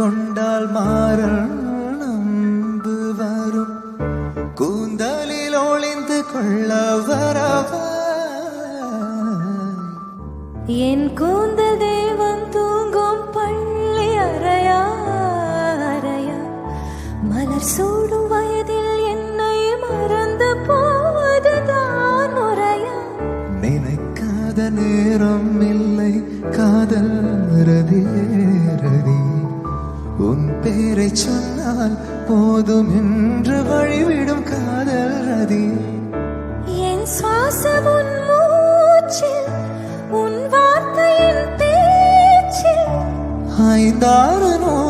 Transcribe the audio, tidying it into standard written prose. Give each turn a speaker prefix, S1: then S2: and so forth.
S1: கொண்டால் மாறல் நம்பு வரும் கூந்தலில் ஒளிந்து கொள்ள வரவா
S2: என் கூந்தல் தெய்வம் தூங்கும் பள்ளி அறையா அறையா மலர் சூடும் வயதில் என்னை மறந்து போவதுதான் முறையா
S1: நினைக்காத நேரம் இல்லை காதல் ரதியே ரதி உன் பேரை சொன்னால் போதும் என்று வழிவிடும் காதல் ரதி
S2: என் சுவாசம் உன் மூச்சில் உன் வார்த்தையின் பேச்சில்
S1: 爱大人。